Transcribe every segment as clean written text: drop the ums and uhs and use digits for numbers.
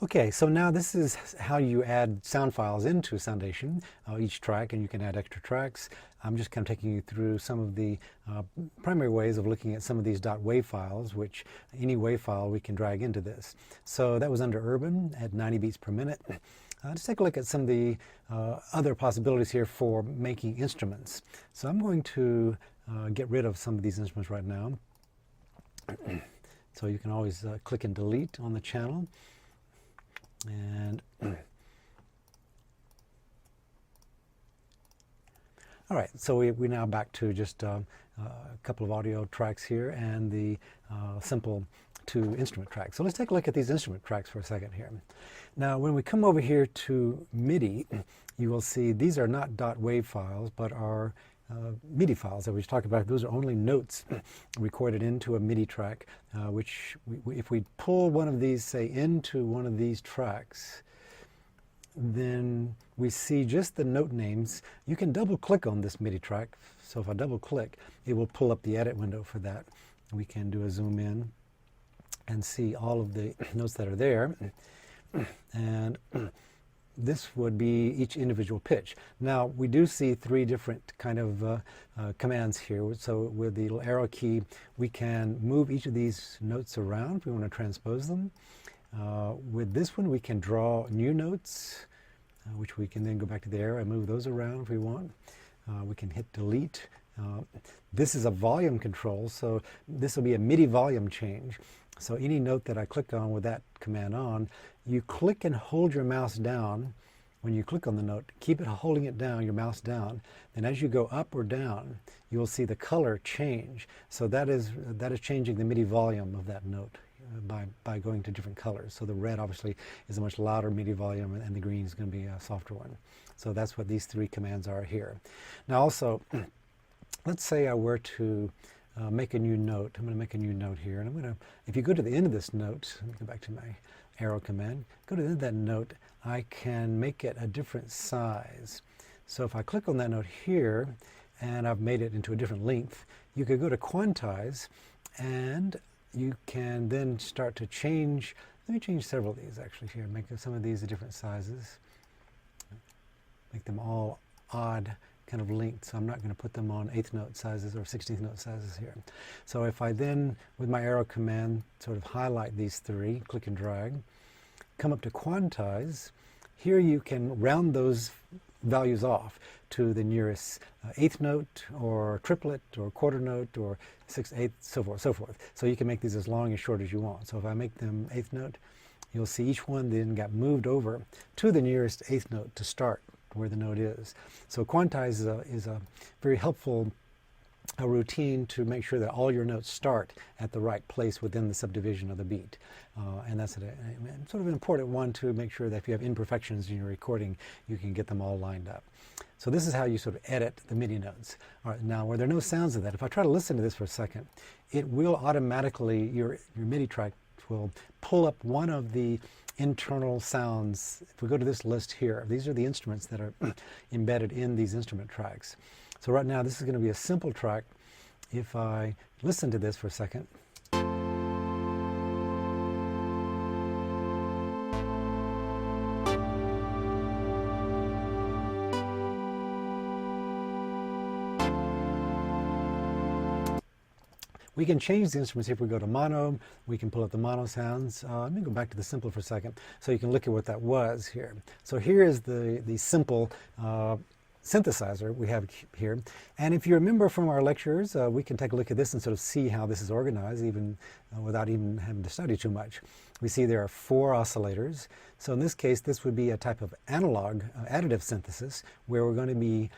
Okay, so now this is how you add sound files into Soundation, each track, and you can add extra tracks. I'm just kind of taking you through some of the primary ways of looking at some of these .wav files, which any WAV file we can drag into this. So that was under Urban at 90 beats per minute. Let's take a look at some of the other possibilities here for making instruments. So I'm going to get rid of some of these instruments right now. So you can always click and delete on the channel. And all right, so we're now back to just a couple of audio tracks here and the simple 2 instrument tracks. So let's take a look at these instrument tracks for a second here. Now, when we come over here to MIDI, you will see these are not .wav files, but are MIDI files that we talked about. Those are only notes recorded into a MIDI track, which if we pull one of these, say, into one of these tracks, then we see just the note names. You can double click on this MIDI track. So if I double click, it will pull up the edit window for that. We can do a zoom in and see all of the notes that are there. And this would be each individual pitch. Now, we do see 3 different kind of commands here. So with the little arrow key, we can move each of these notes around if we want to transpose them. With this one, we can draw new notes, which we can then go back to the arrow and move those around if we want. We can hit delete. This is a volume control, so this will be a MIDI volume change. So any note that I click on with that command on, you click and hold your mouse down. When you click on the note, keep it holding it down, your mouse down. And as you go up or down, you will see the color change. So that is changing the MIDI volume of that note by going to different colors. So the red obviously is a much louder MIDI volume, and the green is going to be a softer one. So that's what these 3 commands are here. Now also, let's say I were to make a new note. I'm going to make a new note here, and I'm going to, if you go to the end of this note, let me go back to my arrow command, go to the end of that note, I can make it a different size. So if I click on that note here, and I've made it into a different length, you could go to quantize, and you can then start to change. Let me change several of these actually here, make some of these different sizes, make them all odd kind of length, so I'm not going to put them on 8th note sizes or 16th note sizes here. So if I then, with my arrow command, sort of highlight these 3, click and drag, come up to quantize, here you can round those values off to the nearest 8th note or triplet or quarter note or 6th, 8th, so forth, so forth. So you can make these as long as short as you want. So if I make them 8th note, you'll see each one then got moved over to the nearest 8th note to start where the note is. So quantize is a very helpful routine to make sure that all your notes start at the right place within the subdivision of the beat. And that's a sort of an important one to make sure that if you have imperfections in your recording, you can get them all lined up. So this is how you sort of edit the MIDI notes. All right, now where there are no sounds of that, if I try to listen to this for a second, it will automatically, your MIDI track will pull up one of the internal sounds. If we go to this list here, these are the instruments that are embedded in these instrument tracks. So right now this is going to be a simple track. If I listen to this for a second, we can change the instruments. If we go to mono, we can pull up the mono sounds. Let me go back to the simple for a second so you can look at what that was here. So here is the simple synthesizer we have here. And if you remember from our lectures, we can take a look at this and sort of see how this is organized, even without even having to study too much. We see there are 4 oscillators. So in this case, this would be a type of analog additive synthesis where we're going to be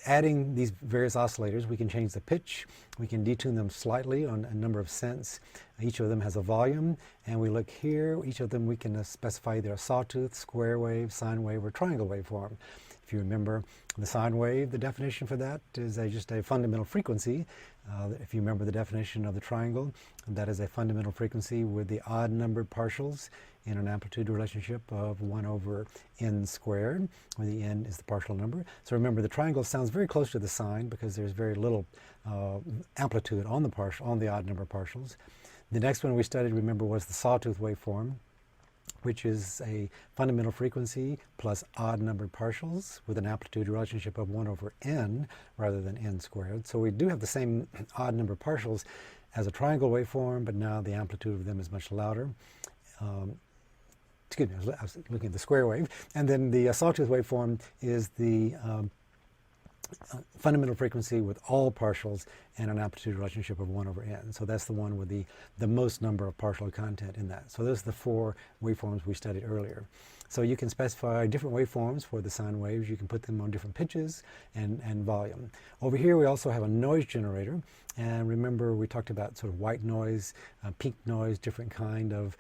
adding these various oscillators. We can change the pitch. We can detune them slightly on a number of cents. Each of them has a volume. And we look here, each of them we can specify either a sawtooth, square wave, sine wave, or triangle waveform. If you remember the sine wave, the definition for that is just a fundamental frequency. If you remember the definition of the triangle, that is a fundamental frequency with the odd numbered partials in an amplitude relationship of 1 over n squared, where the n is the partial number. So remember, the triangle sounds very close to the sine because there's very little amplitude on the odd number partials. The next one we studied, remember, was the sawtooth waveform, which is a fundamental frequency plus odd numbered partials with an amplitude relationship of 1 over n rather than n squared. So we do have the same odd number partials as a triangle waveform, but now the amplitude of them is much louder. Excuse me, I was looking at the square wave. And then the sawtooth waveform is the fundamental frequency with all partials and an amplitude relationship of 1 over n. So that's the one with the most number of partial content in that. So those are the 4 waveforms we studied earlier. So you can specify different waveforms for the sine waves. You can put them on different pitches and volume. Over here we also have a noise generator. And remember we talked about sort of white noise, pink noise, different kind of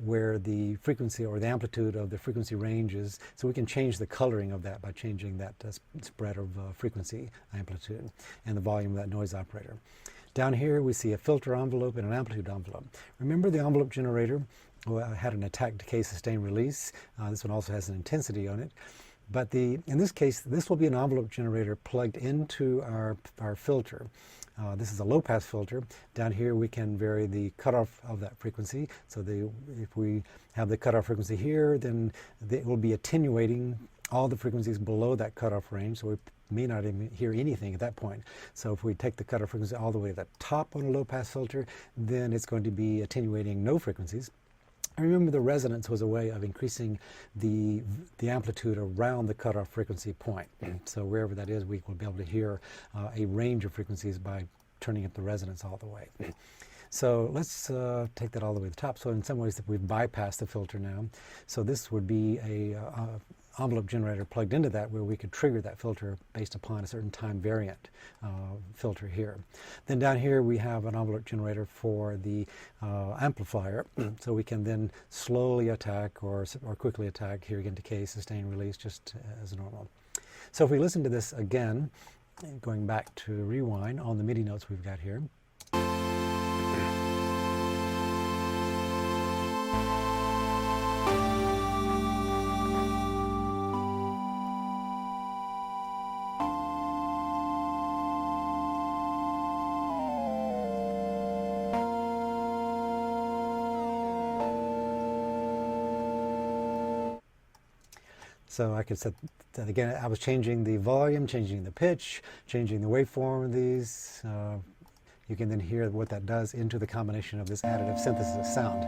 where the frequency or the amplitude of the frequency ranges. So we can change the coloring of that by changing that spread of frequency amplitude and the volume of that noise operator. Down here we see a filter envelope and an amplitude envelope. Remember the envelope generator had an attack, decay, sustain, release. This one also has an intensity on it. But in this case, this will be an envelope generator plugged into our filter. This is a low-pass filter. Down here we can vary the cutoff of that frequency. So if we have the cutoff frequency here, then it will be attenuating all the frequencies below that cutoff range. So we may not even hear anything at that point. So if we take the cutoff frequency all the way to the top on a low-pass filter, then it's going to be attenuating no frequencies. Remember, the resonance was a way of increasing the amplitude around the cutoff frequency point. So wherever that is, we will be able to hear a range of frequencies by turning up the resonance all the way. So let's take that all the way to the top. So in some ways we've bypassed the filter now. So this would be a envelope generator plugged into that where we could trigger that filter based upon a certain time variant filter here. Then down here we have an envelope generator for the amplifier. So we can then slowly attack or quickly attack, here again decay, sustain, release, just as normal. So if we listen to this again, going back to rewind on the MIDI notes we've got here. So I could set that again. I was changing the volume, changing the pitch, changing the waveform of these. You can then hear what that does into the combination of this additive synthesis sound.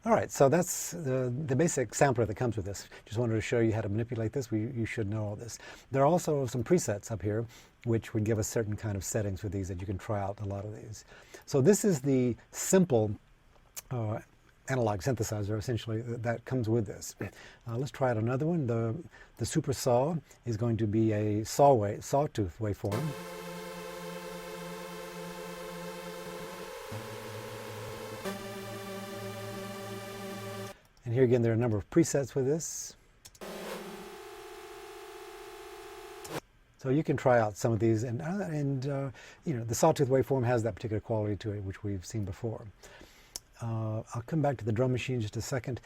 All right, so that's the basic sampler that comes with this. Just wanted to show you how to manipulate this. You should know all this. There are also some presets up here which would give us certain kind of settings for these that you can try out a lot of these. So this is the simple analog synthesizer, essentially, that comes with this. Let's try out another one. The Super Saw is going to be a sawtooth waveform. And here again, there are a number of presets with this. So you can try out some of these, and you know, the sawtooth waveform has that particular quality to it, which we've seen before. I'll come back to the drum machine in just a second.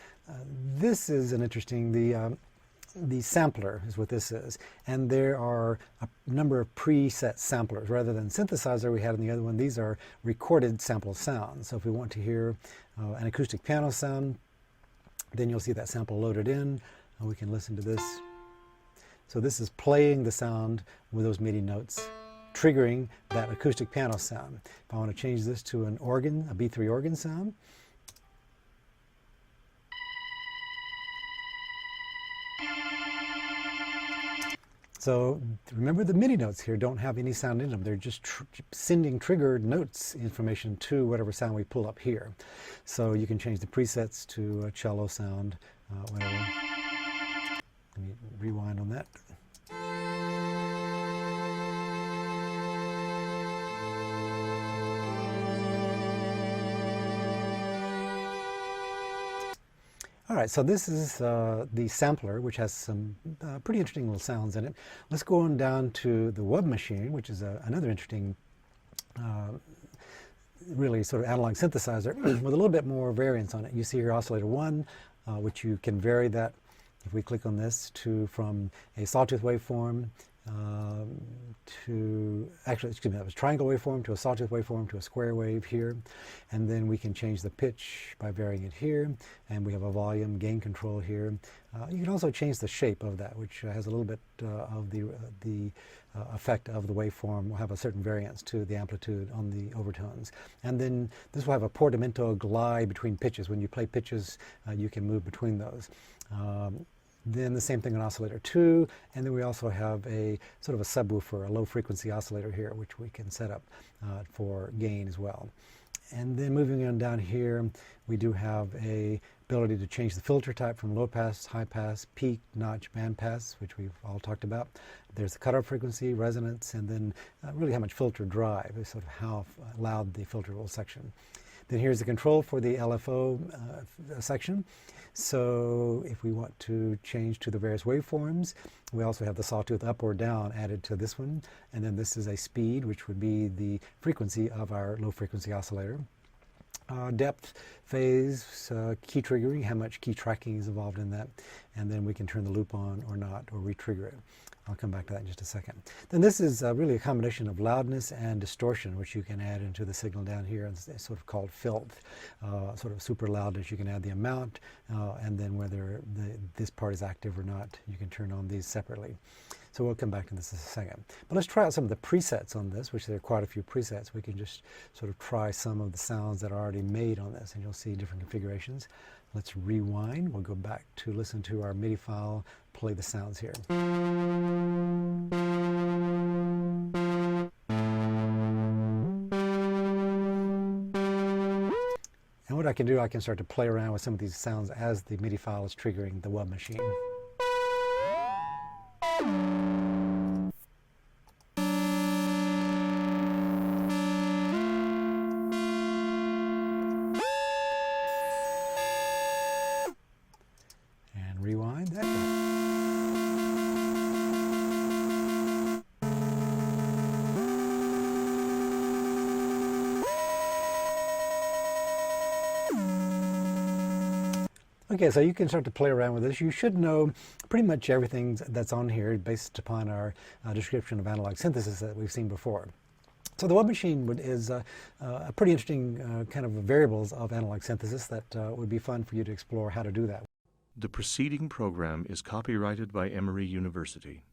This is an interesting, the sampler is what this is, and there are a number of preset samplers. Rather than synthesizer we had in the other one, these are recorded sample sounds. So if we want to hear an acoustic piano sound, then you'll see that sample loaded in. We can listen to this. So this is playing the sound with those MIDI notes, triggering that acoustic piano sound. If I want to change this to an organ, a B3 organ sound, so remember, the MIDI notes here don't have any sound in them. They're just sending triggered notes information to whatever sound we pull up here. So you can change the presets to a cello sound, whatever. Let me rewind on that. All right, so this is the sampler, which has some pretty interesting little sounds in it. Let's go on down to the wub machine, which is another interesting really sort of analog synthesizer with a little bit more variance on it. You see here oscillator 1, which you can vary that if we click on this from a sawtooth waveform to, actually, excuse me, that was triangle waveform to a sawtooth waveform to a square wave here. And then we can change the pitch by varying it here. And we have a volume gain control here. You can also change the shape of that, which has a little bit of the effect of the waveform. Will have a certain variance to the amplitude on the overtones. And then this will have a portamento glide between pitches. When you play pitches, you can move between those. Then the same thing on oscillator 2, and then we also have a sort of a subwoofer, a low frequency oscillator here, which we can set up for gain as well. And then moving on down here, we do have a ability to change the filter type from low pass, high pass, peak, notch, band pass, which we've all talked about. There's the cutoff frequency, resonance, and then really how much filter drive, sort of how loud the filter will section. Then here's the control for the LFO section. So if we want to change to the various waveforms, we also have the sawtooth up or down added to this one. And then this is a speed, which would be the frequency of our low frequency oscillator. Depth, phase, key triggering, how much key tracking is involved in that. And then we can turn the loop on or not, or re-trigger it. I'll come back to that in just a second. Then this is really a combination of loudness and distortion, which you can add into the signal down here. It's sort of called filth, sort of super loudness. You can add the amount, and then whether this part is active or not, you can turn on these separately. So we'll come back to this in a second. But let's try out some of the presets on this, which there are quite a few presets. We can just sort of try some of the sounds that are already made on this, and you'll see different configurations. Let's rewind. We'll go back to listen to our MIDI file, play the sounds here. And what I can do, I can start to play around with some of these sounds as the MIDI file is triggering the wub machine. And rewind that way. Okay, so you can start to play around with this. You should know pretty much everything that's on here based upon our description of analog synthesis that we've seen before. So the wub machine is a pretty interesting kind of variables of analog synthesis that would be fun for you to explore how to do that. The preceding program is copyrighted by Emory University.